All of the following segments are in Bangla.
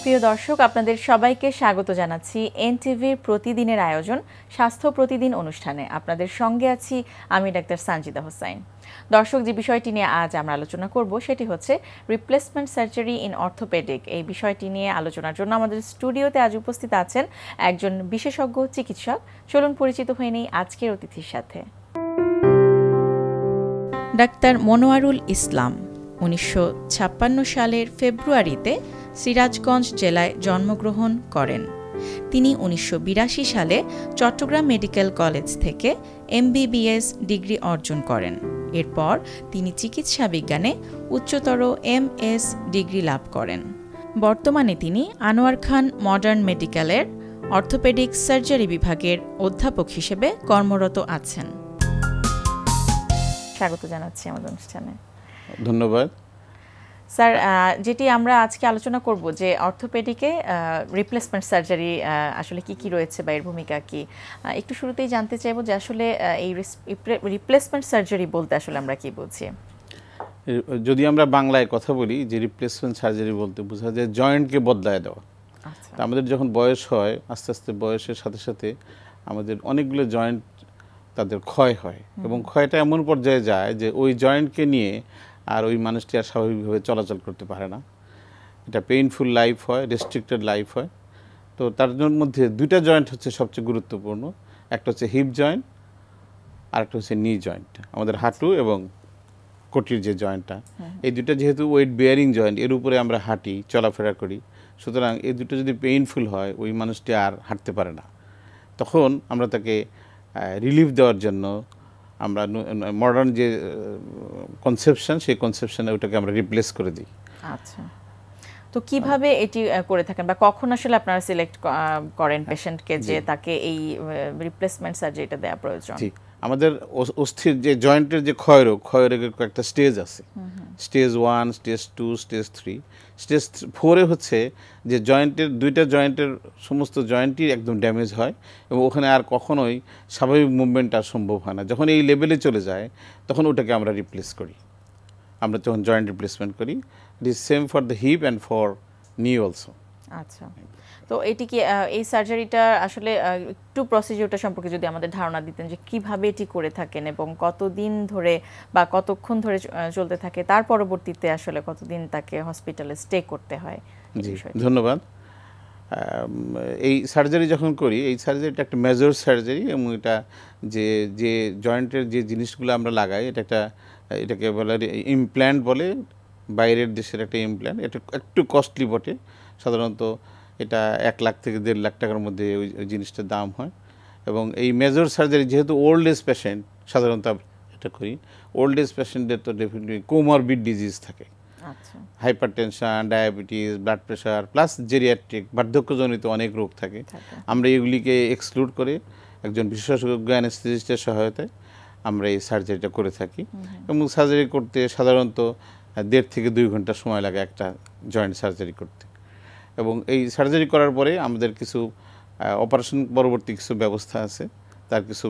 প্রিয় দর্শক, আপনাদের সবাইকে স্বাগত জানাচ্ছি এনটিভির প্রতিদিনের আয়োজন স্বাস্থ্য প্রতিদিন অনুষ্ঠানে। আপনাদের সঙ্গে আছি আমি ডাক্তার সানজিদা হোসাইন। দর্শক, যে বিষয়টি নিয়ে আজ আমরা আলোচনা করব সেটি হচ্ছে রিপ্লেসমেন্ট সার্জারি ইন অর্থোপেডিক। এই বিষয়টি নিয়ে আলোচনার জন্য আমাদের স্টুডিওতে আজ উপস্থিত আছেন একজন বিশেষজ্ঞ চিকিৎসক। চলুন পরিচিত হয়ে নেই আজকের অতিথির সাথে। ডাক্তার মনোয়ারুল ইসলাম 1956 সালের ফেব্রুয়ারিতে সিরাজগঞ্জ জেলায় জন্মগ্রহণ করেন। তিনি 1982 সালে চট্টগ্রাম মেডিকেল কলেজ থেকে MBBS ডিগ্রি অর্জন করেন। এরপর তিনি চিকিৎসা বিজ্ঞানে উচ্চতর MS ডিগ্রি লাভ করেন। বর্তমানে তিনি আনোয়ার খান মডার্ন মেডিকেলের অর্থোপেডিক সার্জারি বিভাগের অধ্যাপক হিসেবে কর্মরত আছেন। স্বাগত জানাচ্ছি আমাদের অনুষ্ঠানে। ধন্যবাদ স্যার। যেটি আমরা আজকে আলোচনা করব যে অর্থোপেডিকে রিপ্লেসমেন্ট সার্জারি আসলে কি কি রয়েছে বা এর ভূমিকা কি, একটু শুরুতেই জানতে চাইবো যে আসলে এই রিপ্লেসমেন্ট সার্জারি বলতে আসলে আমরা কি বুঝি। যদি আমরা বাংলায় কথা বলি যে রিপ্লেসমেন্ট সার্জারি বলতে বোঝা যায় জয়েন্টকে বদলায় দেওয়া। তা আমাদের যখন বয়স হয় আস্তে আস্তে বয়সের সাথে সাথে আমাদের অনেকগুলো জয়েন্ট তাদের ক্ষয় হয় এবং ক্ষয়টা এমন পর্যায়ে যায় যে ওই জয়েন্টকে নিয়ে আর ওই মানুষটি আর স্বাভাবিকভাবে চলাচল করতে পারে না। এটা পেইনফুল লাইফ হয়, রেস্ট্রিক্টেড লাইফ হয়। তো তার মধ্যে দুইটা জয়েন্ট হচ্ছে সবচেয়ে গুরুত্বপূর্ণ। একটা হচ্ছে হিপ জয়েন্ট আর একটা হচ্ছে নি জয়েন্ট, আমাদের হাঁটু এবং কোটির যে জয়েন্টটা। এই দুটো যেহেতু ওয়েট বেয়ারিং জয়েন্ট, এর উপরে আমরা হাঁটি চলাফেরা করি, সুতরাং এই দুটো যদি পেইনফুল হয় ওই মানুষটি আর হাঁটতে পারে না। তখন আমরা তাকে রিলিফ দেওয়ার জন্য আমরা মডার্ন যে কনসেপশন সেই কনসেপশনে ওটাকে আমরা রিপ্লেস করে দিই। আচ্ছা, তো কিভাবে এটি করে থাকেন বা কখন আসলে আপনারা সিলেক্ট করেন পেশেন্টকে যে তাকে এই রিপ্লেসমেন্ট সার্জারিটা দেওয়া প্রয়োজন? জি, আমাদের অস্থির যে জয়েন্টের যে ক্ষয়রোগের কয়েকটা স্টেজ আছে। Stage 1, stage 2, stage 3। স্টেজ 4-এ হচ্ছে যে জয়েন্টের দুইটা জয়েন্টের সমস্ত জয়েন্টই একদম ড্যামেজ হয় এবং ওখানে আর কখনোই স্বাভাবিক মুভমেন্ট আর সম্ভব হয় না। যখন এই লেভেলে চলে যায় তখন ওটাকে আমরা রিপ্লেস করি, আমরা যখন জয়েন্ট রিপ্লেসমেন্ট করি। It is same for the hip and for নি অলসো। আচ্ছা, তো এটি কি এই সার্জারিটা আসলে একটু প্রসিডিউরটা সম্পর্কে যদি আমাদের ধারণা দিতেন যে কিভাবে এটি করে থাকেন এবং কতদিন ধরে বা কতক্ষণ ধরে চলতে থাকে, তার পরবর্তীতে আসলে কতদিন তাকে হসপিটালে স্টে করতে হয়? জি, ধন্যবাদ। এই সার্জারি যখন করি, এই সার্জারিটা একটা মেজর সার্জারি এবং এটা যে জয়েন্টের যে জিনিসগুলো আমরা লাগাই এটাকে বলে ইমপ্ল্যান্ট বলে, বাইরের দেশের একটা ইমপ্ল্যান্ট। এটা একটু কস্টলি বটে, সাধারণত এটা 1 লাখ থেকে 1.5 লাখ টাকার মধ্যে ওই জিনিসটার দাম হয়। এবং এই মেজর সার্জারি যেহেতু ওল্ড এজ পেশেন্ট সাধারণত এটা করি, ওল্ড এজ পেশেন্টদের তো ডেফিনেটলি কোমরবিড ডিজিজ থাকে, hypertension, diabetes, blood pressure plus geriatric বার্ধক্যজনিত অনেক রোগ থাকে। আমরা এগুলিকে এক্সক্লুড করে একজন বিশেষজ্ঞ অ্যানেস্থেসিস্টের সহায়তায় আমরা এই সার্জারিটা করে থাকি। এবং সার্জারি করতে সাধারণত 1.5 থেকে 2 ঘন্টা সময় লাগে একটা জয়েন্ট সার্জারি করতে। এবং এই সার্জারি করার পরে আমাদের কিছু অপারেশন পরবর্তী কিছু ব্যবস্থা আছে, তার কিছু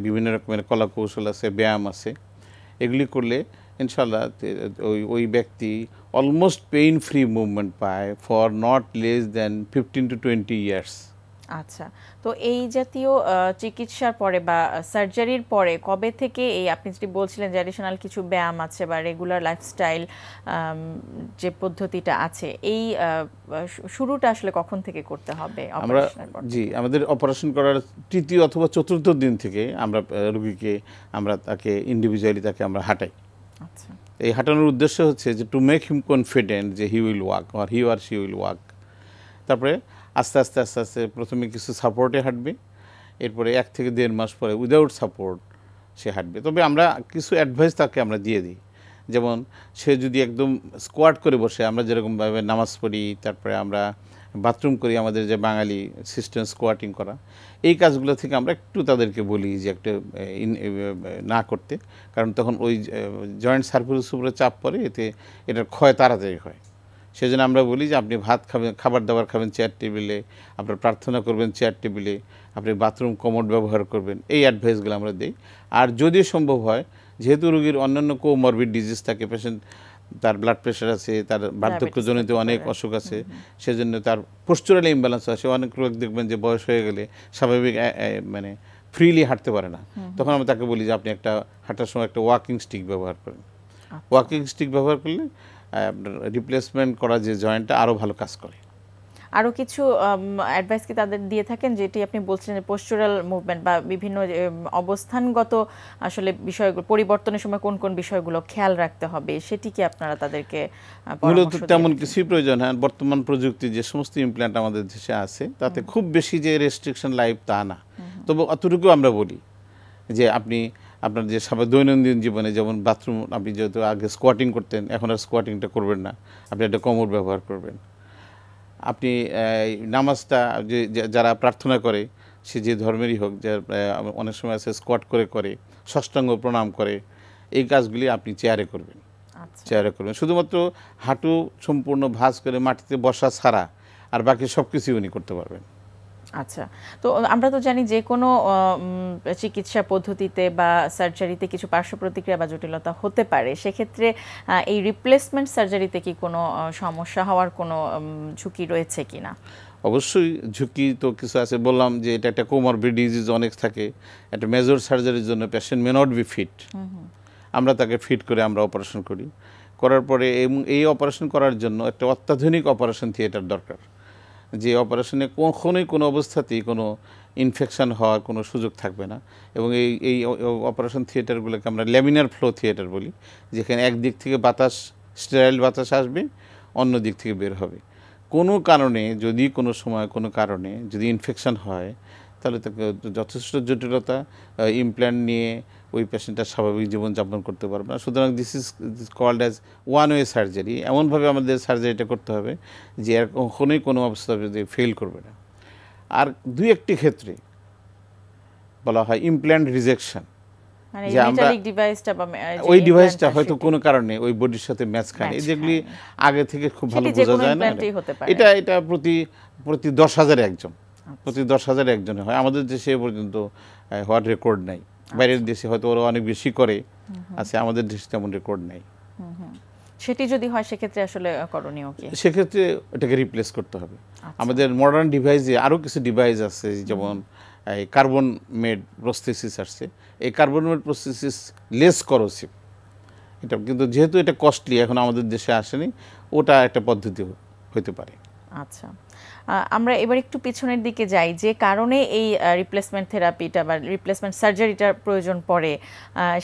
বিভিন্ন রকমের কলা কৌশল আছে, ব্যায়াম আছে। এগুলি করলে ইনশাল্লাহ ওই ব্যক্তি অলমোস্ট পেইন ফ্রি মুভমেন্ট পায় for not less than 15 to 20 years. আচ্ছা, তো এই জাতীয় চিকিৎসার পরে বা সার্জারির পরে কবে থেকে এই আপনি যেটি বলছিলেন যে অ্যাডিশনাল কিছু ব্যায়াম আছে বা রেগুলার লাইফস্টাইল যে পদ্ধতিটা আছে, এই শুরুটা আসলে কখন থেকে করতে হবে? আমরা আমাদের অপারেশন করার 3য় অথবা 4র্থ দিন থেকে আমরা রোগীকে তাকে ইন্ডিভিজুয়ালি আমরা হাঁটাই। আচ্ছা, এই হাঁটানোর উদ্দেশ্য হচ্ছে যে টু মেক হিম কনফিডেন্ট যে he will walk or he or she will walk. তারপরে আস্তে আস্তে প্রথমে কিছু সাপোর্টে হাঁটবে, এরপরে 1 থেকে 1.5 মাস পরে উইদাউট সাপোর্ট সে হাঁটবে। তবে আমরা কিছু অ্যাডভাইস তাকে আমরা দিয়ে দিই, যেমন সে যদি একদম স্কোয়াট করে বসে, আমরা যেরকমভাবে নামাজ পড়ি, তারপরে আমরা বাথরুম করি, আমাদের যে বাঙালি সিস্টেম স্কোয়াটিং করা, এই কাজগুলো থেকে আমরা একটু তাদেরকে বলি যে একটা না করতে, কারণ তখন ওই জয়েন্ট সার্ফেসের উপরে চাপ পড়ে, এটার ক্ষয় তাড়াতাড়ি হয়। সেজন্য আমরা বলি যে আপনি ভাত খাবেন, খাবার দাবার খাবেন চেয়ার টেবিলে, আপনার প্রার্থনা করবেন চেয়ার টেবিলে, আপনি বাথরুম কমোড ব্যবহার করবেন, এই অ্যাডভাইসগুলো আমরা দিই। আর যদি সম্ভব হয়, যেহেতু রোগীর অন্যান্য কোমরবিড ডিজিজ থাকে, পেশেন্ট তার ব্লাড প্রেশার আছে, তার বার্ধক্যজনিত অনেক অসুখ আছে, সেজন্য তার পোস্টুরাল ইমব্যালেন্স আছে। অনেক লোক দেখবেন যে বয়স হয়ে গেলে স্বাভাবিক মানে ফ্রিলি হাঁটতে পারে না, তখন আমরা তাকে বলি যে আপনি একটা হাঁটার সময় একটা ওয়াকিং স্টিক ব্যবহার করেন। ওয়াকিং স্টিক ব্যবহার করলে আপনার রিপ্লেসমেন্ট করা যে জয়েন্টটা আরও ভালো কাজ করে। আরও কিছু অ্যাডভাইস কি তাদের দিয়ে থাকেন, যেটি আপনি বলছেন পোস্টুরাল মুভমেন্ট বা বিভিন্ন অবস্থানগত আসলে বিষয়গুলো পরিবর্তনের সময় কোন কোন বিষয়গুলো খেয়াল রাখতে হবে, সেটি কি আপনারা তাদেরকে মূলত তেমন কিছুই প্রয়োজন হয়। বর্তমান প্রযুক্তি যে সমস্ত ইমপ্ল্যান্ট আমাদের দেশে আছে তাতে খুব বেশি যে রেস্ট্রিকশন লাইফ তা না, তবে অতটুকু আমরা বলি যে আপনি আপনার যে দৈনন্দিন জীবনে যেমন বাথরুম, আপনি যেহেতু আগে স্কোয়াটিং করতেন, এখন আর স্কোয়াটিংটা করবেন না, আপনি একটা কোমর ব্যবহার করবেন। আপনি নামাজটা যে যারা প্রার্থনা করে, সে যে ধর্মেরই হোক, যে অনেক সময় আছে স্কোয়াট করে করে ষষ্ঠাঙ্গ প্রণাম করে, এই কাজগুলি আপনি চেয়ারে করবেন। চেয়ারে করবেন, শুধুমাত্র হাঁটু সম্পূর্ণ ভাঁজ করে মাটিতে বসা ছাড়া আর বাকি সব কিছুই উনি করতে পারবেন। আচ্ছা, তো আমরা তো জানি যে কোনো চিকিৎসা পদ্ধতিতে বা সার্জারিতে কিছু পার্শ্ব প্রতিক্রিয়া বা জটিলতা হতে পারে, সেক্ষেত্রে এই রিপ্লেসমেন্ট সার্জারিতে কি কোনো সমস্যা হওয়ার কোনো ঝুঁকি রয়েছে কিনা? অবশ্যই ঝুঁকি তো কিছু আছে, বললাম যে এটা একটা কোমরবিড ডিজিজ অনেক থাকে। একটা মেজর সার্জারির জন্য patient may not be fit, আমরা তাকে ফিট করে আমরা অপারেশন করি। করার পরে এই অপারেশন করার জন্য একটা অত্যাধুনিক অপারেশন থিয়েটার দরকার, যে অপারেশনে কখনোই কোনো অবস্থাতেই কোনো ইনফেকশন হওয়ার কোনো সুযোগ থাকবে না। এবং এই অপারেশন থিয়েটারগুলোকে আমরা ল্যামিনার ফ্লো থিয়েটার বলি, যেখানে একদিক থেকে বাতাস, স্টেরাইল বাতাস আসবে, অন্য দিক থেকে বের হবে। কোনো কারণে যদি কোনো সময় কোনো কারণে যদি ইনফেকশন হয়, তাহলে তাকে যথেষ্ট জটিলতা, ইমপ্ল্যান্ট নিয়ে ওই পেশেন্টটা স্বাভাবিক জীবনযাপন করতে পারবে না। সুতরাং this is called as one way surgery. এমনভাবে আমাদের সার্জারিটা করতে হবে যে আর কখনোই কোনো অবস্থা ফেল করবে না। আর দুই একটি ক্ষেত্রে বলা হয় ইমপ্ল্যান্ট রিজেকশন, যে আমরা ওই ডিভাইসটা হয়তো কোনো কারণে ওই বডির সাথে ম্যাচ খায়, যেগুলি আগে থেকে খুব ভালো বোঝা যায় না। এটা প্রতি 10,000 একজন, প্রতি 10,000 একজনে হয়। আমাদের দেশে পর্যন্ত হওয়ার রেকর্ড নাই। বাইরের দেশে হয়তো ওরা অনেক বেশি করে আছে, আমাদের দেশে তেমন রেকর্ড নাই। সেটি যদি হয় সেক্ষেত্রে আসলে করণীয় কি? সেক্ষেত্রে এটাকে রিপ্লেস করতে হবে। আমাদের মডার্ন ডিভাইসে আরও কিছু ডিভাইস আছে, যেমন এই কার্বন মেড প্রস্থেসিস আসছে। এই carbon made prosthesis less corrosive, এটা কিন্তু যেহেতু এটা কস্টলি, এখন আমাদের দেশে আসেনি, ওটা একটা পদ্ধতি হতে পারে। আচ্ছা, আমরা এবার একটু পিছনের দিকে যাই, যে কারণে এই রিপ্লেসমেন্ট থেরাপিটা বা রিপ্লেসমেন্ট সার্জারিটার প্রয়োজন পড়ে,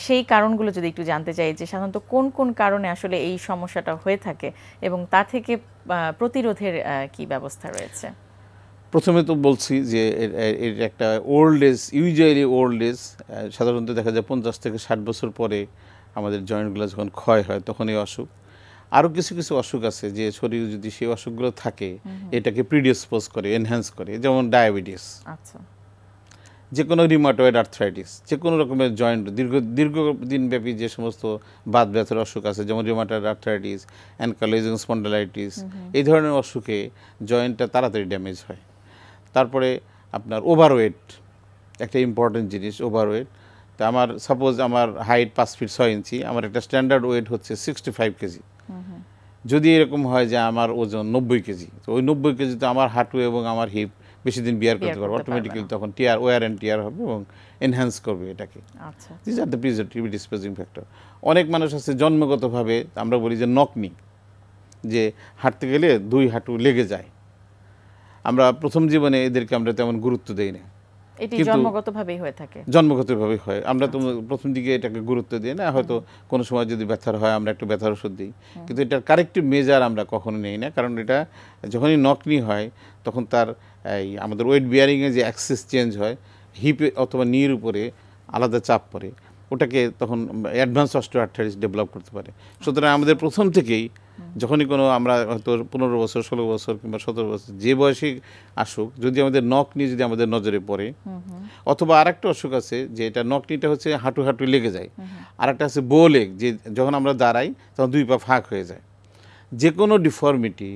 সেই কারণগুলো যদি একটু জানতে চাই, যে সাধারণত কোন কোন কারণে আসলে এই সমস্যাটা হয়ে থাকে এবং তা থেকে প্রতিরোধের কি ব্যবস্থা রয়েছে? প্রথমে তো বলছি যে এর একটা old age, usually old age, সাধারণত দেখা যায় 50 থেকে 60 বছর পরে আমাদের জয়েন্টগুলো যখন ক্ষয় হয় তখন এই অসুখ। আরও কিছু কিছু অসুখ আছে যে শরীরে যদি সেই অসুখগুলো থাকে এটাকে প্রিডিসপোজ করে, এনহ্যান্স করে, যেমন ডায়াবেটিস, আচ্ছা, যে কোনো রিউমাটয়েড আর্থ্রাইটিস, যে কোনো রকমের জয়েন্ট দীর্ঘদিনব্যাপী যে সমস্ত বাত ব্যথার অসুখ আছে, যেমন রিউমাটয়েড আর্থ্রাইটিস, অ্যানকাইলোজিং স্পন্ডালাইটিস, এই ধরনের অসুখে জয়েন্টটা তাড়াতাড়ি ড্যামেজ হয়। তারপরে আপনার ওভারওয়েট একটা ইম্পর্টেন্ট জিনিস, ওভারওয়েট। তা আমার সাপোজ আমার হাইট 5 ফিট 6 ইঞ্চি, আমার একটা স্ট্যান্ডার্ড ওয়েট হচ্ছে 65 কেজি। যদি এরকম হয় যে আমার ওজন 90 কেজি, তো ওই 90 কেজি তো আমার হাঁটু এবং আমার হিপ বেশি দিন বিয়ার করতে পারবে, অটোমেটিক্যালি তখন ওয়ার অ্যান্ড টিয়ার হবে এবং এনহ্যান্স করবে এটাকে। This are the predisposing factor. অনেক মানুষ আছে জন্মগতভাবে, আমরা বলি যে নকনি, যে হাঁটতে গেলে 2 হাঁটু লেগে যায়। আমরা প্রথম জীবনে এদেরকে আমরা তেমন গুরুত্ব দেই না, এটি জন্মগতভাবেই হয়ে থাকে, জন্মগতভাবেই হয়। আমরা তো প্রথম দিকে এটাকে গুরুত্ব দিই না, হয়তো কোনো সময় যদি ব্যথার হয় আমরা একটু ব্যথার ওষুধ দিই, কিন্তু এটার কারেক্টিভ মেজার আমরা কখনো নেই না। কারণ এটা যখনই নকনি হয় তখন তার এই আমাদের ওয়েট বিয়ারিংয়ে যে অ্যাক্সিস চেঞ্জ হয়, হিপে অথবা নির উপরে আলাদা চাপ পড়ে, ওটাকে তখন অ্যাডভান্স অস্টিওআর্থ্রাইটিস ডেভেলপ করতে পারে। সুতরাং আমাদের প্রথম থেকেই যখনই কোনো আমরা হয়তো 15 বছর 16 বছর কিংবা 17 বছর যে বয়সে আসুক, যদি আমাদের নকনি যদি আমাদের নজরে পড়ে, অথবা আরেকটা অসুখ আছে যে এটা নকনিটা হচ্ছে হাঁটু হাঁটু লেগে যায়, আরেকটা আছে বো লেগ, যে যখন আমরা দাঁড়াই তখন 2 পা ফাঁক হয়ে যায়। যে কোনো deformity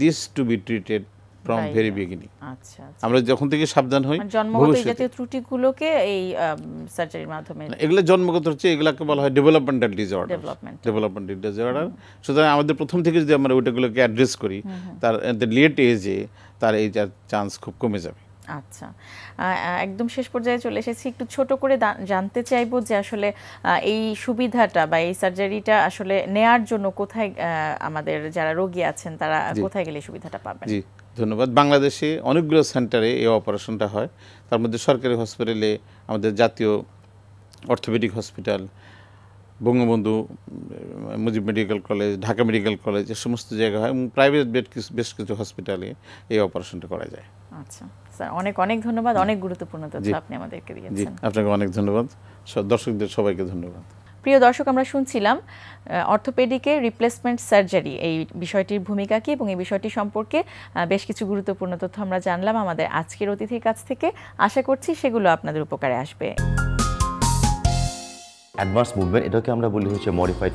this to be treated from very beginning. আচ্ছা, আমরা যখন থেকে সাবধান হই জন্মগত এই জাতীয় ত্রুটিগুলোকে এই সার্জারির মাধ্যমে, এগুলো জন্মগত হচ্ছে, এগুলোকে বলা হয় ডেভেলপমেন্টাল ডিসঅর্ডার। সুতরাং আমাদের প্রথম থেকে যদি আমরা ওইটাগুলোকে অ্যাড্রেস করি, তার লেট এজে তার এই চান্স খুব কমে যাবে। আচ্ছা, একদম শেষ পর্যায়ে চলে এসেছি, একটু ছোট করে জানতে চাইবো যে আসলে এই সুবিধাটা বা এই সার্জারিটা আসলে নেয়ার জন্য কোথায় আমাদের যারা রোগী আছেন তারা কোথায় গেলে সুবিধাটা পাবেন? জি, ধন্যবাদ। বাংলাদেশে অনেকগুলো সেন্টারে এই অপারেশনটা হয়। তার মধ্যে সরকারি হসপিটালে আমাদের জাতীয় orthopaedic hospital, Bangabandhu Mujib medical college, Dhaka medical college, এই সমস্ত জায়গায় হয়, এবং প্রাইভেট বেশ কিছু হসপিটালে এই অপারেশনটা করা যায়। আচ্ছা স্যার, অনেক অনেক ধন্যবাদ, অনেক গুরুত্বপূর্ণ তথ্য আপনি আমাদেরকে দিয়েছেন। আপনাকে অনেক ধন্যবাদ, দর্শকদের সবাইকে ধন্যবাদ। প্রিয় দর্শক, আমরা শুনছিলাম অর্থোপেডিকে রিপ্লেসমেন্ট সার্জারি এই বিষয়টির ভূমিকা কী এবং এই বিষয়টি সম্পর্কে বেশ কিছু গুরুত্বপূর্ণ তথ্য আমরা জানলাম আমাদের আজকের অতিথির কাছ থেকে। আশা করছি সেগুলো আপনাদের উপকারে আসবে। অ্যাডভান্স মুভমেন্ট, এটাকে আমরা বলি হচ্ছে মডিফাইড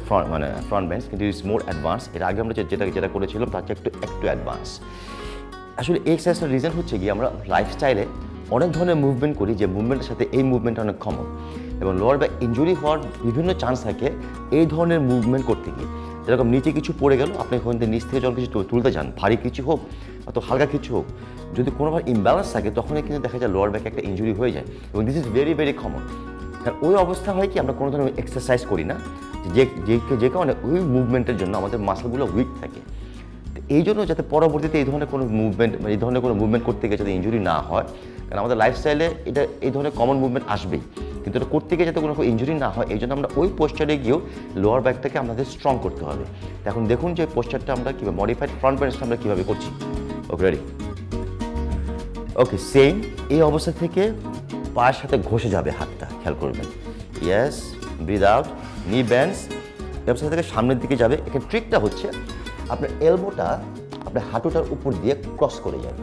ফ্রন্ট বেন্স, কিন্তু ইটস মোর অ্যাডভান্স। এর আগে আমরা যেটা করেছিলাম তার চেয়ে একটু অ্যাডভান্স। আসলে এই এক্সারসাইজটার রিজন হচ্ছে কি, আমরা লাইফস্টাইলে অনেক ধরনের মুভমেন্ট করি যে মুভমেন্টের সাথে এই মুভমেন্টটা অনেক কমন, এবং লোয়ার ব্যাক ইনজুরি হওয়ার বিভিন্ন চান্স থাকে এই ধরনের মুভমেন্ট করতে গিয়ে। যেরকম নিচে কিছু পড়ে গেল, আপনি ওখান থেকে নিচ থেকে যখন কিছু তুলতে যান, ভারী কিছু হোক অত হালকা কিছু হোক, যদি কোনোভাবে ইমব্যালেন্স থাকে তখনই কিন্তু দেখা যায় লোয়ার ব্যাকে একটা ইনজুরি হয়ে যায়, এবং this is very very common. কারণ ওই অবস্থা হয় কি, আমরা কোনো ধরনের এক্সারসাইজ করি না, যে কারণে ওই মুভমেন্টের জন্য আমাদের মাসলগুলো উইক থাকে। এই জন্য যাতে পরবর্তীতে এই ধরনের কোনো মুভমেন্ট করতে গিয়ে যাতে ইনজুরি না হয়, কারণ আমাদের লাইফস্টাইলে এই ধরনের কমন মুভমেন্ট আসবেই, কিন্তু এটা করতে গিয়ে যাতে কোনো ইনজুরি না হয়, এই জন্য আমরা ওই পোস্টারে গিয়েও লোয়ার ব্যাকটাকে আমাদের স্ট্রং করতে হবে। এখন দেখুন যে পোস্টারটা আমরা কীভাবে মডিফাইড ফ্রন্ট বেন্সটা আমরা কীভাবে করছি। ওকে, রেডি? ওকে, সেম এই অবস্থা থেকে পায়ের সাথে ঘষে যাবে হাতটা, খেয়াল করবেন। ইয়েস, ব্রিথ আউট, নি ব্যান্ডস, এই অবস্থা থেকে সামনের দিকে যাবে। এখানে ট্রিকটা হচ্ছে আপনার এলবোটা আপনার হাঁটুটার উপর দিয়ে ক্রস করে যাবে,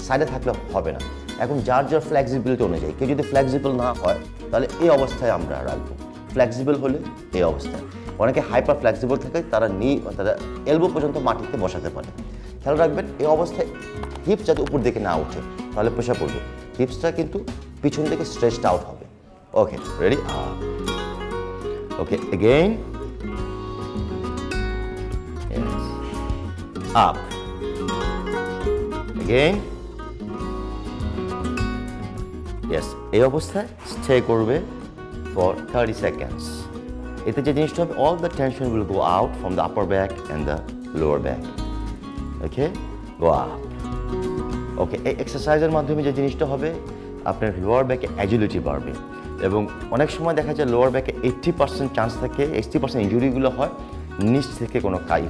সাইডে থাকলে হবে না। এখন যার ফ্লেক্সিবিলিটি অনুযায়ী, কেউ যদি ফ্লেক্সিবল না হয় তাহলে এই অবস্থায় আমরা রাখবো, ফ্লেক্সিবল হলে এই অবস্থায়। অনেকে হাইপার ফ্লেক্সিবল থাকে, তারা এলবো পর্যন্ত মাটিতে বসাতে পারে। খেয়াল রাখবেন এই অবস্থায় হিপস যাতে উপর দিকে না ওঠে, তাহলে প্রেশার পড়বে। হিপসটা কিন্তু পিছন থেকে স্ট্রেচড আউট হবে। ওকে, রেডি? ওকে, এগেইন আপ, এগেইন, ইয়েস। এই অবস্থায় স্টে করবে ফর 30 সেকেন্ডস। এতে যে জিনিসটা হবে, all the tension will go out from the upper back and the lower back. Okay, go up. Okay, এই এক্সারসাইজের মাধ্যমে যে জিনিসটা হবে, আপনার লোয়ার ব্যাকে অ্যাজিলিটি বাড়বে, এবং অনেক সময় দেখা যায় লোয়ার ব্যাকে 80% চান্স থাকে, 80% ইনজুরিগুলো হয় নিচ থেকে কোনো কাজ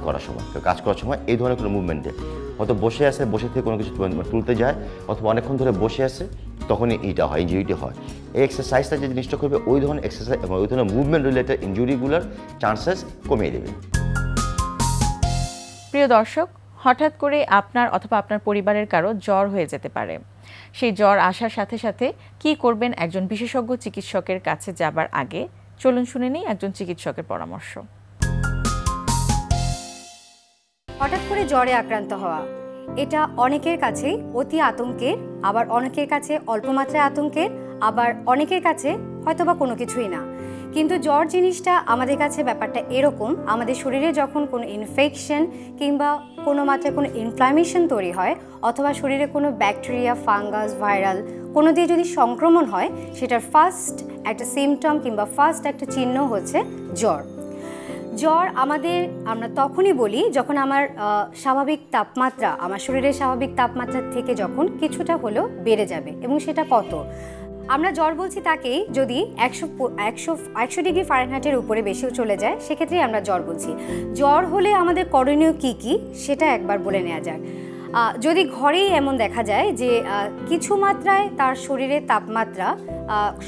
করার সময়, এই ধরনের কোনো মুভমেন্টে। হয়তো বসে থেকে কোনো কিছু তুলতে যায়, অথবা অনেকক্ষণ ধরে বসে আছে, তখনই এইটা হয়, ইনজুরিটি হয়। এই এক্সারসাইজটা যে জিনিসটা করবে, ওই ধরনের এক্সারসাইজ এবং ওই ধরনের মুভমেন্ট রিলেটেড ইনজুরিগুলোর চান্সেস কমিয়ে দেবে। প্রিয় দর্শক, হঠাৎ করে আপনার অথবা আপনার পরিবারের কারো জ্বর হয়ে যেতে পারে। সেই জ্বর আসার সাথে সাথে কী করবেন একজন বিশেষজ্ঞ চিকিৎসকের কাছে যাবার আগে? চলুন শুনে নিই একজন চিকিৎসকের পরামর্শ। হঠাৎ করে জ্বরে আক্রান্ত হওয়া, এটা অনেকের কাছেই অতি আতঙ্কের, আবার অনেকের কাছে অল্প মাত্রায় আতঙ্কের, আবার অনেকের কাছে হয়তোবা কোনো কিছুই না। কিন্তু জ্বর জিনিসটা আমাদের কাছে ব্যাপারটা এরকম, আমাদের শরীরে যখন কোনো ইনফেকশন কিংবা কোনো মাত্রায় কোনো ইনফ্লামেশন তৈরি হয়, অথবা শরীরে কোনো ব্যাকটেরিয়া, ফাঙ্গাস, ভাইরাল কোনো দিয়ে যদি সংক্রমণ হয়, সেটার ফার্স্ট একটা সিমটম কিংবা ফার্স্ট একটা চিহ্ন হচ্ছে জ্বর। জ্বর আমরা তখনই বলি যখন আমার স্বাভাবিক তাপমাত্রা, আমার শরীরের স্বাভাবিক তাপমাত্রা থেকে যখন কিছুটা হলেও বেড়ে যাবে। এবং সেটা কত? আমরা জ্বর বলছি তাকেই যদি 100 ডিগ্রি ফারেনহাইটের উপরে বেশিও চলে যায়, সেক্ষেত্রেই আমরা জ্বর বলছি। জ্বর হলে আমাদের করণীয় কী কী সেটা একবার বলে নেওয়া যাক। যদি ঘরেই এমন দেখা যায় যে কিছু মাত্রায় তার শরীরের তাপমাত্রা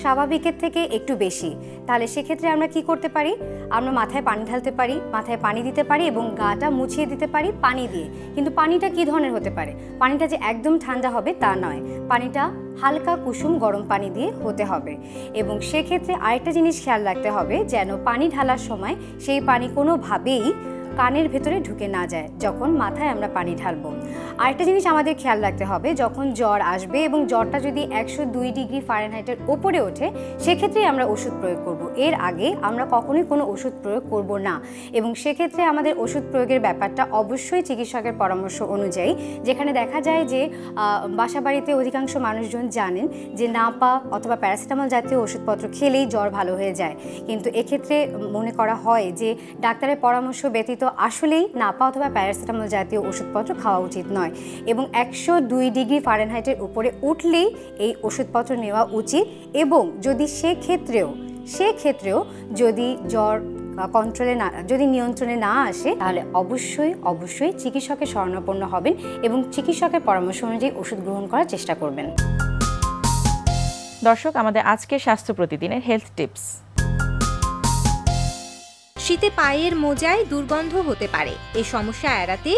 স্বাভাবিকের থেকে একটু বেশি, তাহলে সেক্ষেত্রে আমরা কি করতে পারি? আমরা মাথায় পানি ঢালতে পারি, মাথায় পানি দিতে পারি এবং গাটা মুছিয়ে দিতে পারি পানি দিয়ে। কিন্তু পানিটা কী ধরনের হতে পারে? পানিটা যে একদম ঠান্ডা হবে তা নয়, পানিটা হালকা কুসুম গরম পানি দিয়ে হতে হবে। এবং সেক্ষেত্রে আরেকটা জিনিস খেয়াল রাখতে হবে, যেন পানি ঢালার সময় সেই পানি কোনোভাবেই কানের ভেতরে ঢুকে না যায় যখন মাথায় আমরা পানি ঢালবো। আরেকটা জিনিস আমাদের খেয়াল রাখতে হবে, যখন জ্বর আসবে এবং জ্বরটা যদি 102 ডিগ্রি ফারেনহাইটের ওপরে ওঠে সেক্ষেত্রে আমরা ওষুধ প্রয়োগ করব। এর আগে আমরা কখনোই কোনো ওষুধ প্রয়োগ করব না, এবং সেক্ষেত্রে আমাদের ওষুধ প্রয়োগের ব্যাপারটা অবশ্যই চিকিৎসকের পরামর্শ অনুযায়ী, যেখানে দেখা যায় যে বাসাবাড়িতে অধিকাংশ মানুষজন জানেন যে নাপা অথবা প্যারাসিটামল জাতীয় ওষুধপত্র খেলেই জ্বর ভালো হয়ে যায়, কিন্তু এক্ষেত্রে মনে করা হয় যে ডাক্তারের পরামর্শ ব্যতীত আসলেই নাপা অথবা প্যারাসিটামল জাতীয় ওষুধপত্র খাওয়া উচিত নয়, এবং 102 ডিগ্রি ফারেনহাইটের উপরে উঠলেই এই ওষুধপত্র নেওয়া উচিত। এবং যদি সেক্ষেত্রেও যদি জ্বর কন্ট্রোলে না, যদি নিয়ন্ত্রণে না আসে, তাহলে অবশ্যই চিকিৎসকের শরণাপন্ন হবেন এবং চিকিৎসকের পরামর্শ অনুযায়ী ওষুধ গ্রহণ করার চেষ্টা করবেন। দর্শক, আমাদের আজকের স্বাস্থ্য প্রতিদিনের হেলথ টিপস। শীতে পায়ের মোজায় দুর্গন্ধ হতে পারে। এই সমস্যা এড়াতে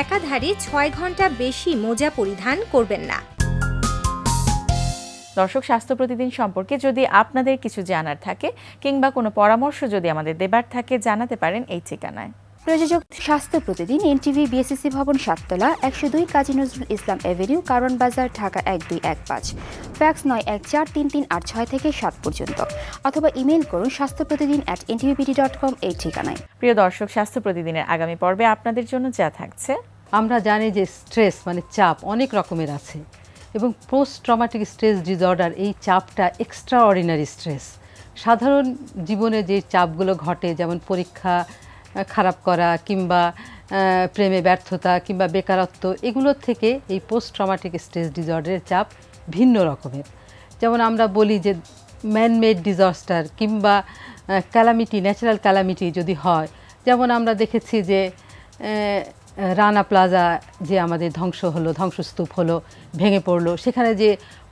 একাধারে 6 ঘন্টা বেশি মোজা পরিধান করবেন না। দর্শক, স্বাস্থ্য প্রতিদিন সম্পর্কে যদি আপনাদের কিছু জানার থাকে কিংবা কোনো পরামর্শ যদি আমাদের দেবার থাকে, জানাতে পারেন এই ঠিকানায়। প্রযোজক স্বাস্থ্য প্রতিদিন, এনটিভি, বিএসসি ভবন, 7 তলা, 102 কাজী নজরুল ইসলাম এভিনিউ, কারণ বাজার, ঢাকা 1215। ফ্যাক্স 914338 থেকে 7 পর্যন্ত, অথবা ইমেইল করুন স্বাস্থ্যপ্রতিদিন@ntvpt.com এই ঠিকানায়। প্রিয় দর্শক, স্বাস্থ্য প্রতিদিনের আগামী পর্বে আপনাদের জন্য যা থাকছে। আমরা জানি যে স্ট্রেস মানে চাপ অনেক রকমের আছে, এবং পোস্ট ট্রমাটিক স্ট্রেস ডিসঅর্ডার, এই চাপটা এক্সট্রা অর্ডিনারি স্ট্রেস। সাধারণ জীবনে যে চাপগুলো ঘটে, যেমন পরীক্ষা খারাপ করা কিংবা প্রেমে ব্যর্থতা কিংবা বেকারত্ব, এগুলোর থেকে এই পোস্ট ট্রমাটিক স্ট্রেস ডিসঅর্ডারের চাপ ভিন্ন রকমের। যেমন আমরা বলি যে ম্যানমেড ডিজাস্টার কিংবা ক্যালামিটি, ন্যাচারাল ক্যালামিটি যদি হয়, যেমন আমরা দেখেছি যে রানা প্লাজা যে আমাদের ধ্বংসস্তূপ হলো, ভেঙে পড়লো, সেখানে যে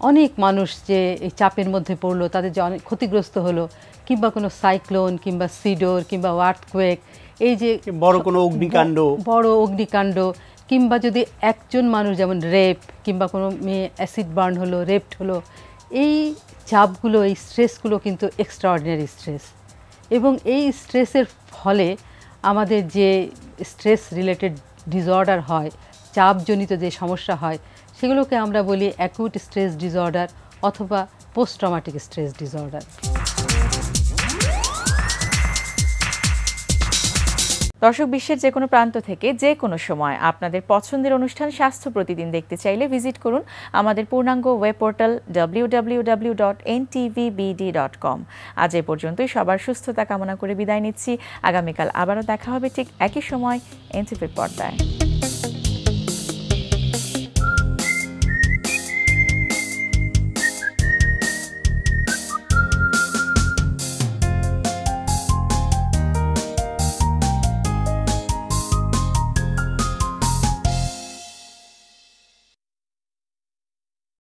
অনেক মানুষ যে এই চাপের মধ্যে পড়লো, তাদের যে অনেক ক্ষতিগ্রস্ত হলো, কিংবা কোনো সাইক্লোন কিংবা সিডোর কিংবা আর্থকোয়েক, এই যে বড় কোনো অগ্নিকাণ্ড, কিংবা যদি একজন মানুষ যেমন রেপ কিংবা কোনো মেয়ে অ্যাসিড বার্ন হলো, রেপড হলো, এই চাপগুলো, এই স্ট্রেসগুলো কিন্তু এক্সট্রাঅর্ডিনারি স্ট্রেস। এবং এই স্ট্রেসের ফলে আমাদের যে স্ট্রেস রিলেটেড ডিসঅর্ডার হয়, চাপজনিত যে সমস্যা হয়, সেগুলোকে আমরা বলি অ্যাকুট স্ট্রেস ডিসঅর্ডার অথবা পোস্ট ট্রমাটিক স্ট্রেস ডিসঅর্ডার। দর্শক, বিশ্বের যে কোনো প্রান্ত থেকে যে কোনো সময় আপনাদের পছন্দের অনুষ্ঠান স্বাস্থ্য প্রতিদিন দেখতে চাইলে ভিজিট করুন আমাদের পূর্ণাঙ্গ ওয়েব পোর্টাল www.ntvbd.com। আজ এ পর্যন্তই। সবার সুস্থতা কামনা করে বিদায় নিচ্ছি। আগামীকাল আবারও দেখা হবে ঠিক একই সময় এনটিভির পর্দায়।